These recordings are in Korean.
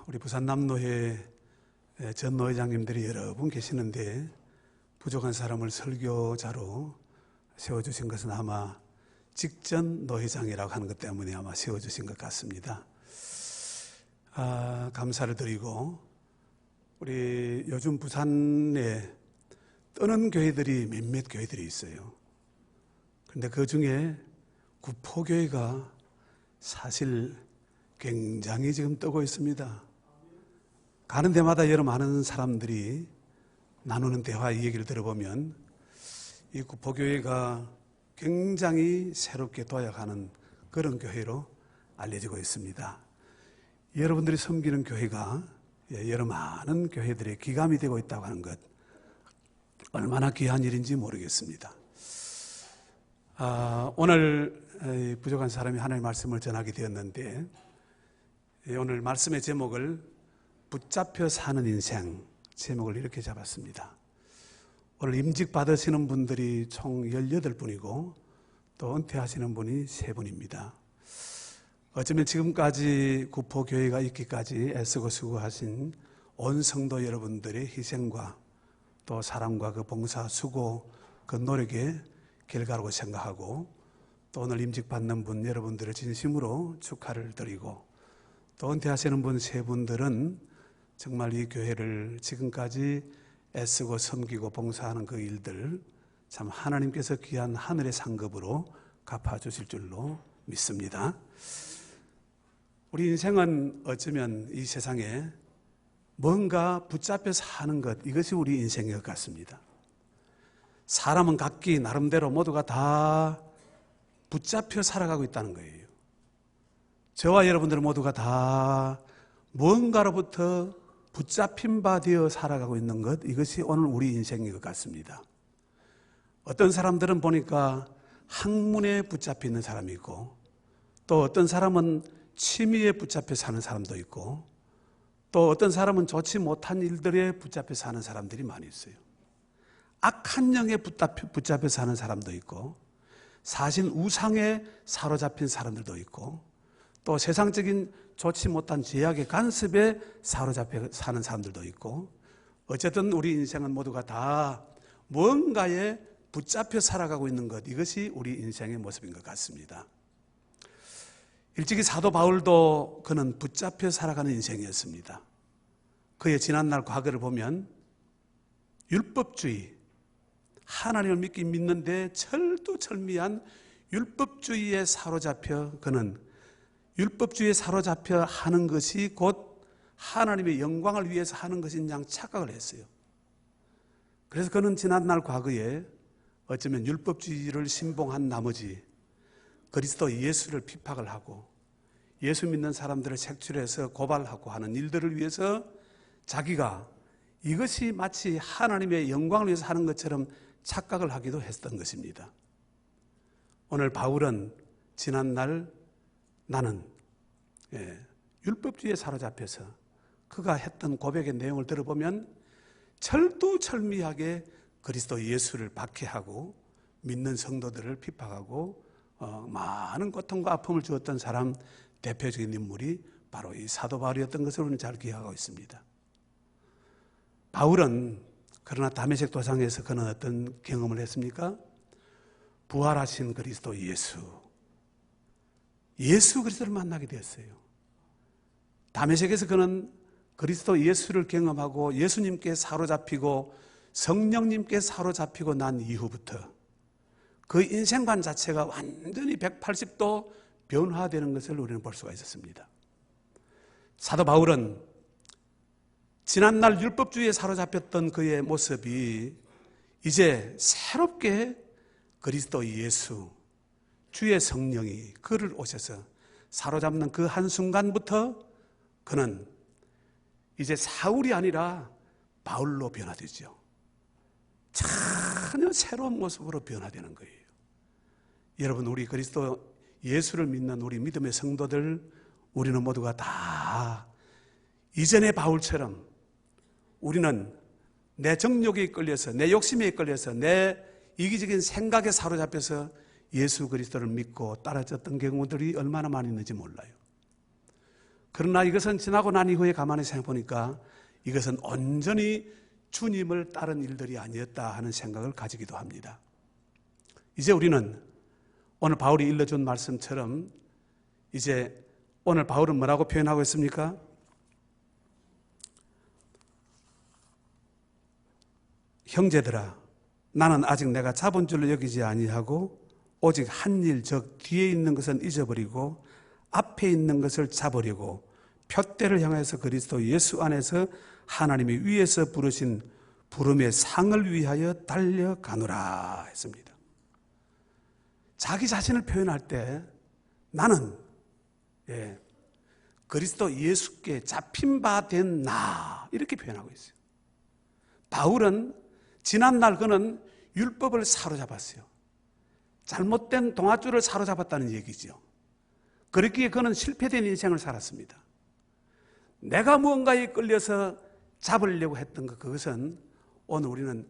우리 부산 남노회 전 노회장님들이 여러 분 계시는데 부족한 사람을 설교자로 세워주신 것은 아마 직전 노회장이라고 하는 것 때문에 아마 세워주신 것 같습니다. 감사를 드리고, 우리 요즘 부산에 뜨는 교회들이 몇몇 교회들이 있어요. 그런데 그 중에 구포교회가 사실 굉장히 지금 뜨고 있습니다. 가는 데마다 여러 많은 사람들이 나누는 대화, 이 얘기를 들어보면 이 구포교회가 굉장히 새롭게 도약하는 그런 교회로 알려지고 있습니다. 여러분들이 섬기는 교회가 여러 많은 교회들의 기감이 되고 있다고 하는 것, 얼마나 귀한 일인지 모르겠습니다. 오늘 부족한 사람이 하나님의 말씀을 전하게 되었는데, 오늘 말씀의 제목을 붙잡혀 사는 인생, 제목을 이렇게 잡았습니다. 오늘 임직 받으시는 분들이 총 18분이고 또 은퇴하시는 분이 3분입니다. 어쩌면 지금까지 구포교회가 있기까지 애쓰고 수고하신 온 성도 여러분들의 희생과 또 사랑과 그 봉사, 수고, 그 노력의 결과라고 생각하고, 또 오늘 임직 받는 분 여러분들을 진심으로 축하를 드리고, 또 은퇴하시는 분 3분들은 정말 이 교회를 지금까지 애쓰고 섬기고 봉사하는 그 일들 참 하나님께서 귀한 하늘의 상급으로 갚아주실 줄로 믿습니다. 우리 인생은 어쩌면 이 세상에 뭔가 붙잡혀서 하는 것, 이것이 우리 인생인 것 같습니다. 사람은 각기 나름대로 모두가 다 붙잡혀 살아가고 있다는 거예요. 저와 여러분들 모두가 다 무언가로부터 붙잡힌 바 되어 살아가고 있는 것, 이것이 오늘 우리 인생인 것 같습니다. 어떤 사람들은 보니까 학문에 붙잡혀 있는 사람이 있고, 또 어떤 사람은 취미에 붙잡혀 사는 사람도 있고, 또 어떤 사람은 좋지 못한 일들에 붙잡혀 사는 사람들이 많이 있어요. 악한 영에 붙잡혀 사는 사람도 있고, 사신 우상에 사로잡힌 사람들도 있고, 또 세상적인 좋지 못한 제약의 간섭에 사로잡혀 사는 사람들도 있고, 어쨌든 우리 인생은 모두가 다 무언가에 붙잡혀 살아가고 있는 것, 이것이 우리 인생의 모습인 것 같습니다. 일찍이 사도 바울도 그는 붙잡혀 살아가는 인생이었습니다. 그의 지난날 과거를 보면 율법주의, 하나님을 믿는데 철두철미한 율법주의에 사로잡혀 그는 율법주의에 사로잡혀 하는 것이 곧 하나님의 영광을 위해서 하는 것인 양 착각을 했어요. 그래서 그는 지난날 과거에 어쩌면 율법주의를 신봉한 나머지 그리스도 예수를 핍박을 하고 예수 믿는 사람들을 색출해서 고발하고 하는 일들을 위해서 자기가 이것이 마치 하나님의 영광을 위해서 하는 것처럼 착각을 하기도 했던 것입니다. 오늘 바울은 지난날 나는 율법주의에 사로잡혀서 그가 했던 고백의 내용을 들어보면 철두철미하게 그리스도 예수를 박해하고 믿는 성도들을 핍박하고 많은 고통과 아픔을 주었던 사람, 대표적인 인물이 바로 이 사도 바울이었던 것을 우리는 잘 기억하고 있습니다. 바울은 그러나 다메섹 도상에서 그는 어떤 경험을 했습니까? 부활하신 그리스도 예수 그리스도를 만나게 되었어요. 다메섹에서 그는 그리스도 예수를 경험하고 예수님께 사로잡히고 성령님께 사로잡히고 난 이후부터 그 인생관 자체가 완전히 180도 변화되는 것을 우리는 볼 수가 있었습니다. 사도 바울은 지난날 율법주의에 사로잡혔던 그의 모습이 이제 새롭게 그리스도 예수, 주의 성령이 그를 오셔서 사로잡는 그 한순간부터 그는 이제 사울이 아니라 바울로 변화되죠. 전혀 새로운 모습으로 변화되는 거예요. 여러분, 우리 그리스도 예수를 믿는 우리 믿음의 성도들, 우리는 모두가 다 이전의 바울처럼 우리는 내 정욕에 이끌려서, 내 욕심에 이끌려서, 내 이기적인 생각에 사로잡혀서 예수 그리스도를 믿고 따라졌던 경우들이 얼마나 많이 있는지 몰라요. 그러나 이것은 지나고 난 이후에 가만히 생각해 보니까 이것은 온전히 주님을 따른 일들이 아니었다 하는 생각을 가지기도 합니다. 이제 우리는 오늘 바울이 일러준 말씀처럼 이제 오늘 바울은 뭐라고 표현하고 있습니까? 형제들아, 나는 아직 내가 잡은 줄로 여기지 아니하고 오직 한 일, 즉 뒤에 있는 것은 잊어버리고 앞에 있는 것을 잡으려고 표대를 향해서 그리스도 예수 안에서 하나님이 위에서 부르신 부름의 상을 위하여 달려가노라 했습니다. 자기 자신을 표현할 때 나는 그리스도 예수께 잡힌 바 된 나 이렇게 표현하고 있어요. 바울은 지난날 그는 율법을 사로잡았어요. 잘못된 동아줄을 사로잡았다는 얘기죠. 그렇기에 그는 실패된 인생을 살았습니다. 내가 무언가에 끌려서 잡으려고 했던 것, 그것은 오늘 우리는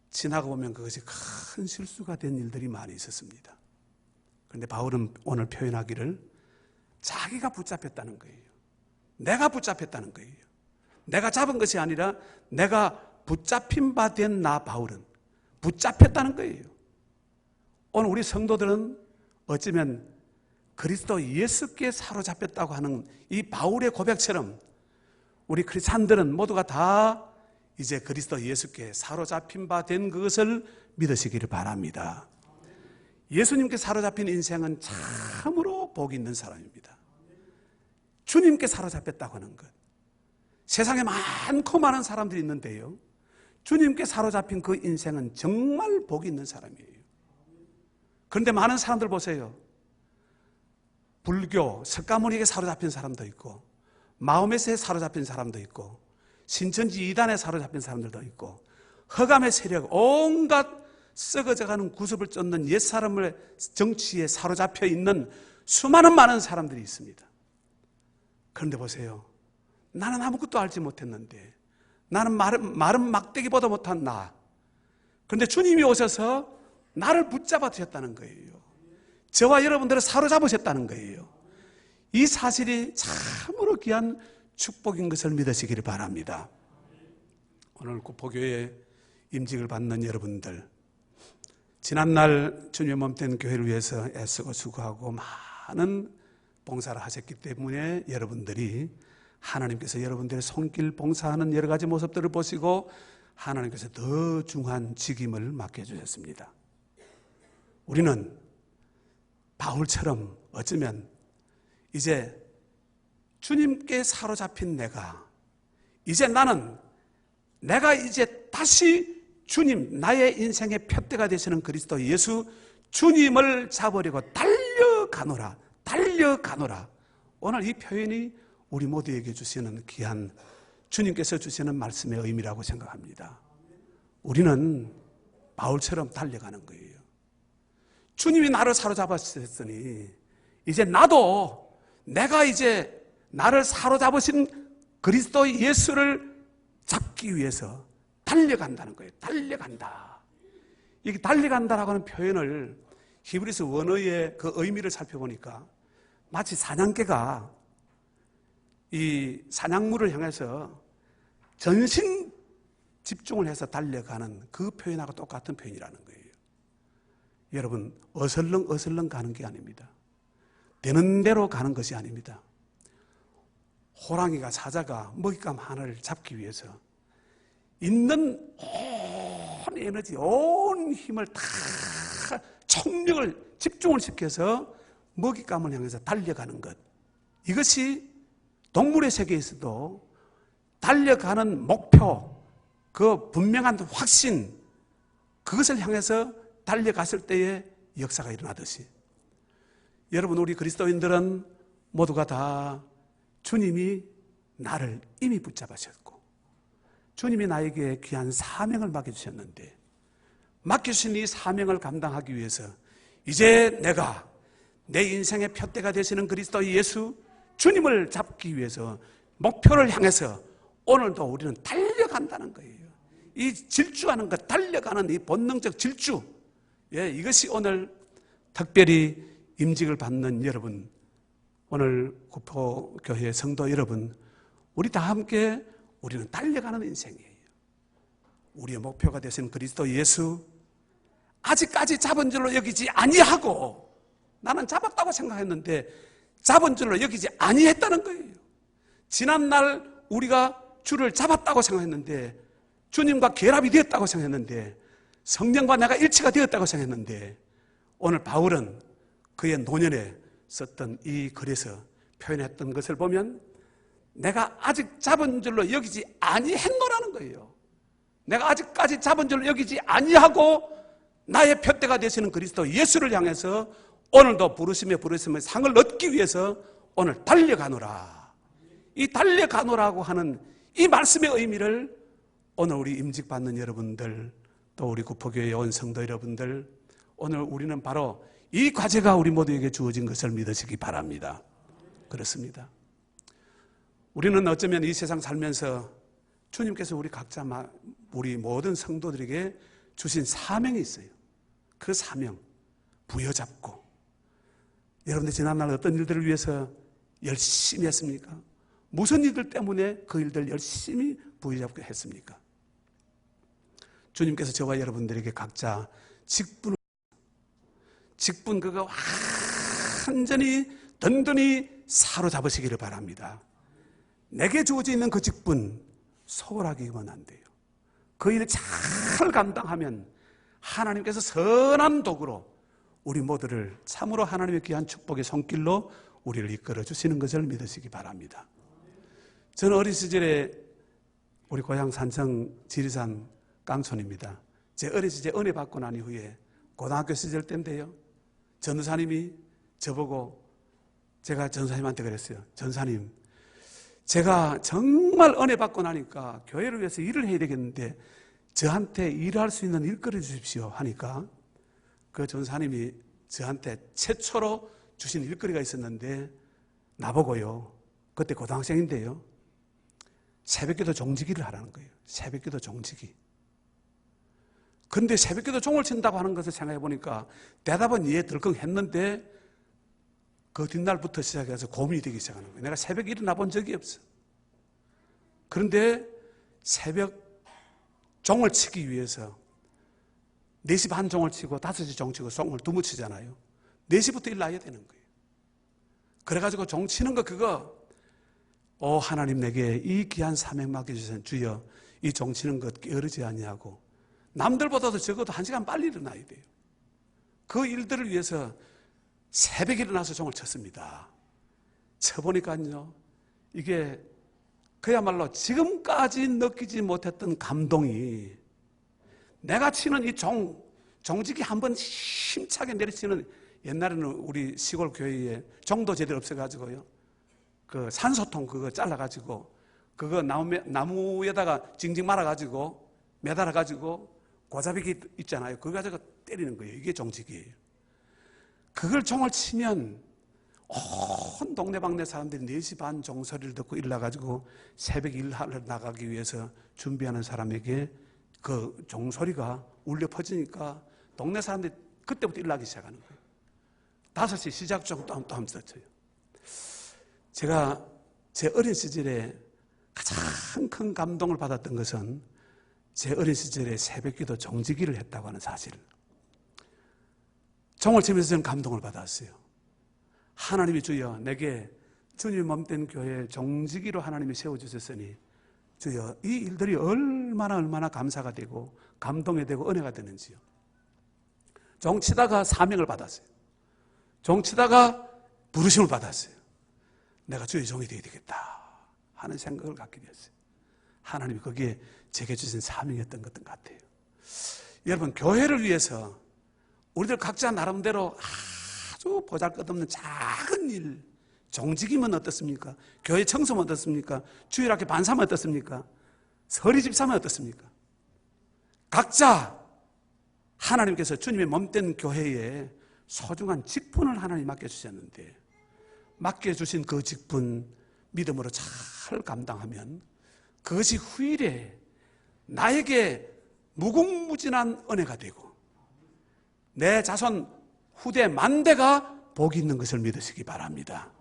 지나가 보면 그것이 큰 실수가 된 일들이 많이 있었습니다. 그런데 바울은 오늘 표현하기를 자기가 붙잡혔다는 거예요. 내가 붙잡혔다는 거예요. 내가 잡은 것이 아니라 내가 붙잡힌 바 된 나 바울은 붙잡혔다는 거예요. 오늘 우리 성도들은 어쩌면 그리스도 예수께 사로잡혔다고 하는 이 바울의 고백처럼 우리 크리스찬들은 모두가 다 이제 그리스도 예수께 사로잡힌 바 된 그것을 믿으시기를 바랍니다. 예수님께 사로잡힌 인생은 참으로 복이 있는 사람입니다. 주님께 사로잡혔다고 하는 것. 세상에 많고 많은 사람들이 있는데요, 주님께 사로잡힌 그 인생은 정말 복이 있는 사람이에요. 그런데 많은 사람들 보세요. 불교, 석가모니에게 사로잡힌 사람도 있고, 마호메스에 사로잡힌 사람도 있고, 신천지 이단에 사로잡힌 사람들도 있고, 허감의 세력, 온갖 썩어져가는 구습을 쫓는 옛사람의 정치에 사로잡혀 있는 수많은 많은 사람들이 있습니다. 그런데 보세요. 나는 아무것도 알지 못했는데, 나는 마른 막대기보다 못한 나. 그런데 주님이 오셔서 나를 붙잡아 주셨다는 거예요. 저와 여러분들을 사로잡으셨다는 거예요. 이 사실이 참으로 귀한 축복인 것을 믿으시기를 바랍니다. 오늘 구포교회 임직을 받는 여러분들, 지난날 주님의 몸된 교회를 위해서 애쓰고 수고하고 많은 봉사를 하셨기 때문에 여러분들이 하나님께서 여러분들의 손길 봉사하는 여러 가지 모습들을 보시고 하나님께서 더 중한 직임을 맡겨주셨습니다. 우리는 바울처럼 어쩌면 이제 주님께 사로잡힌 이제 내가 이제 다시 주님, 나의 인생의 표대가 되시는 그리스도 예수 주님을 잡으려고 달려가노라. 오늘 이 표현이 우리 모두에게 주시는 귀한 주님께서 주시는 말씀의 의미라고 생각합니다. 우리는 바울처럼 달려가는 거예요. 주님이 나를 사로잡았으니 이제 내가 이제 나를 사로잡으신 그리스도 예수를 잡기 위해서 달려간다는 거예요. 달려간다. 이게 달려간다라고 하는 표현을 히브리서 원어의 그 의미를 살펴보니까 마치 사냥개가 이 사냥물을 향해서 전신 집중을 해서 달려가는 그 표현하고 똑같은 표현이라는 거예요. 여러분, 어슬렁 가는 게 아닙니다. 되는 대로 가는 것이 아닙니다. 호랑이가, 사자가 먹잇감 하나를 잡기 위해서 있는 온 에너지, 온 힘을 다 총력을 집중을 시켜서 먹잇감을 향해서 달려가는 것, 이것이 동물의 세계에서도 달려가는 목표, 그 분명한 확신, 그것을 향해서 달려갔을 때의 역사가 일어나듯이 여러분, 우리 그리스도인들은 모두가 다 주님이 나를 이미 붙잡으셨고 주님이 나에게 귀한 사명을 맡겨주셨는데, 맡겨주신 이 사명을 감당하기 위해서 이제 내가 내 인생의 표대가 되시는 그리스도 예수 주님을 잡기 위해서 목표를 향해서 오늘도 우리는 달려간다는 거예요. 이 질주하는 것, 달려가는 이 본능적 질주, 이것이 오늘 특별히 임직을 받는 여러분, 오늘 구포교회 성도 여러분, 우리 다 함께 우리는 달려가는 인생이에요. 우리의 목표가 되신 그리스도 예수, 아직까지 잡은 줄로 여기지 아니하고, 나는 잡았다고 생각했는데 잡은 줄로 여기지 아니했다는 거예요. 지난날 우리가 주를 잡았다고 생각했는데, 주님과 결합이 되었다고 생각했는데, 성령과 내가 일치가 되었다고 생각했는데, 오늘 바울은 그의 노년에 썼던 이 글에서 표현했던 것을 보면 내가 아직 잡은 줄로 여기지 아니했노라는 거예요. 내가 아직까지 잡은 줄로 여기지 아니하고 나의 표대가 되시는 그리스도 예수를 향해서 오늘도 부르심의 상을 얻기 위해서 오늘 달려가노라. 이 달려가노라고 하는 이 말씀의 의미를 오늘 우리 임직받는 여러분들, 또 우리 구포교회에 온 성도 여러분들, 오늘 우리는 바로 이 과제가 우리 모두에게 주어진 것을 믿으시기 바랍니다. 그렇습니다. 우리는 어쩌면 이 세상 살면서 주님께서 우리 각자, 우리 모든 성도들에게 주신 사명이 있어요. 그 사명 부여잡고, 여러분들 지난날 어떤 일들을 위해서 열심히 했습니까? 무슨 일들 때문에 그 일들 열심히 부여잡고 했습니까? 주님께서 저와 여러분들에게 각자 직분 그거 완전히 든든히 사로잡으시기를 바랍니다. 내게 주어져 있는 그 직분 소홀하기만 안 돼요. 그 일을 잘 감당하면 하나님께서 선한 도구로 우리 모두를 참으로 하나님의 귀한 축복의 손길로 우리를 이끌어 주시는 것을 믿으시기 바랍니다. 저는 어린 시절에 우리 고향 산청 지리산 깡촌입니다. 제 어린 시절에 은혜 받고 난 이후에 고등학교 시절 때인데요, 전도사님이 저보고, 제가 전도사님한테 그랬어요. 전도사님, 제가 정말 은혜 받고 나니까 교회를 위해서 일을 해야 되겠는데 저한테 일할 수 있는 일거리 주십시오 하니까, 그 전도사님이 저한테 최초로 주신 일거리가 있었는데, 나보고요, 그때 고등학생인데요, 새벽기도 종지기를 하라는 거예요. 새벽기도 종지기. 그런데 새벽기도 종을 친다고 하는 것을 생각해 보니까 대답은 이해 덜컹 했는데 그 뒷날부터 시작해서 고민이 되기 시작하는 거예요. 내가 새벽에 일어나 본 적이 없어. 그런데 새벽 종을 치기 위해서 4시 반 종을 치고 5시 종 치고 종을 두무 치잖아요. 4시부터 일어나야 되는 거예요. 그래가지고 종 치는 거 그거, 하나님 내게 이 귀한 사명 맡겨주신 주여, 이 종 치는 것 게으르지 아니하고 남들보다도 적어도 1시간 빨리 일어나야 돼요. 그 일들을 위해서 새벽에 일어나서 종을 쳤습니다. 쳐보니까요, 이게 그야말로 지금까지 느끼지 못했던 감동이, 내가 치는 이 종지기 한번 힘차게 내리치는, 옛날에는 우리 시골 교회에 종도 제대로 없어가지고요, 그 산소통 그거 잘라가지고 그거 나무에다가 징징 말아가지고 매달아가지고 고자비기 있잖아요. 그거 가지고 때리는 거예요. 이게 종지기예요. 그걸 종을 치면 온 동네방네 사람들이 4시 반 종소리를 듣고 일어나가지고 새벽 일하러 나가기 위해서 준비하는 사람에게 그 종소리가 울려 퍼지니까 동네 사람들이 그때부터 일어나기 시작하는 거예요. 5시 시작 종 또 하면서 쳐요. 제가 제 어린 시절에 가장 큰 감동을 받았던 것은 제 어린 시절에 새벽기도 종지기를 했다고 하는 사실. 종을 치면서 저는 감동을 받았어요. 하나님이 주여, 내게 주님의 몸된 교회 종지기로 하나님이 세워주셨으니 주여, 이 일들이 얼마나 감사가 되고 감동이 되고 은혜가 되는지요. 종치다가 사명을 받았어요. 종치다가 부르심을 받았어요. 내가 주의 종이 되어야 되겠다 하는 생각을 갖게 되었어요. 하나님이 거기에 제게 주신 사명이었던 것 같아요. 여러분, 교회를 위해서 우리들 각자 나름대로 아주 보잘것없는 작은 일, 종직이면 어떻습니까? 교회 청소면 어떻습니까? 주일학교 반사면 어떻습니까? 서리 집사면 어떻습니까? 각자 하나님께서 주님의 몸된 교회에 소중한 직분을 하나님 맡겨주셨는데, 맡겨주신 그 직분 믿음으로 잘 감당하면 그것이 후일에 나에게 무궁무진한 은혜가 되고 내 자손 후대 만대가 복이 있는 것을 믿으시기 바랍니다.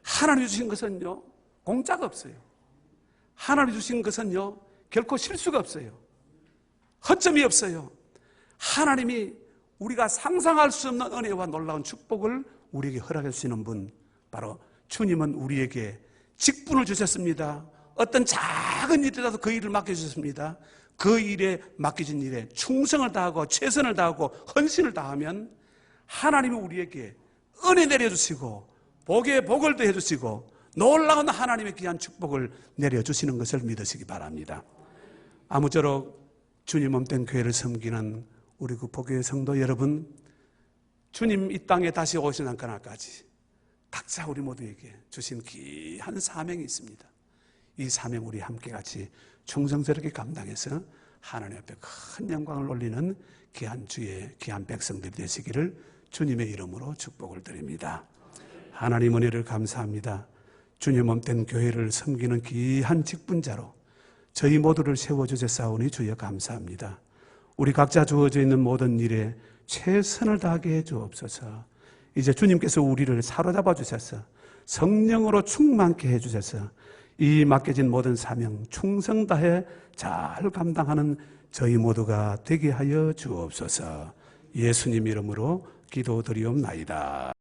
하나님이 주신 것은요, 공짜가 없어요. 하나님이 주신 것은요, 결코 실수가 없어요. 허점이 없어요. 하나님이 우리가 상상할 수 없는 은혜와 놀라운 축복을 우리에게 허락해 주시는 분, 바로 주님은 우리에게 직분을 주셨습니다. 어떤 작은 일이라도 그 일을 맡겨주셨습니다. 그 일에 맡겨진 일에 충성을 다하고 최선을 다하고 헌신을 다하면 하나님이 우리에게 은혜 내려주시고 복에 복을 더해주시고 놀라운 하나님의 귀한 축복을 내려주시는 것을 믿으시기 바랍니다. 아무쪼록 주님 몸된 교회를 섬기는 우리 그 복교의 성도 여러분, 주님 이 땅에 다시 오시는 그날까지 각자 우리 모두에게 주신 귀한 사명이 있습니다. 이 사명 우리 함께 같이 충성스럽게 감당해서 하나님 앞에 큰 영광을 올리는 귀한 주의 귀한 백성들이 되시기를 주님의 이름으로 축복을 드립니다. 하나님 은혜를 감사합니다. 주님 몸된 교회를 섬기는 귀한 직분자로 저희 모두를 세워주셨사오니 주여 감사합니다. 우리 각자 주어져 있는 모든 일에 최선을 다하게 해주옵소서. 이제 주님께서 우리를 사로잡아 주셔서 성령으로 충만케 해주셔서 이 맡겨진 모든 사명 충성 다해 잘 감당하는 저희 모두가 되게 하여 주옵소서. 예수님 이름으로 기도드리옵나이다.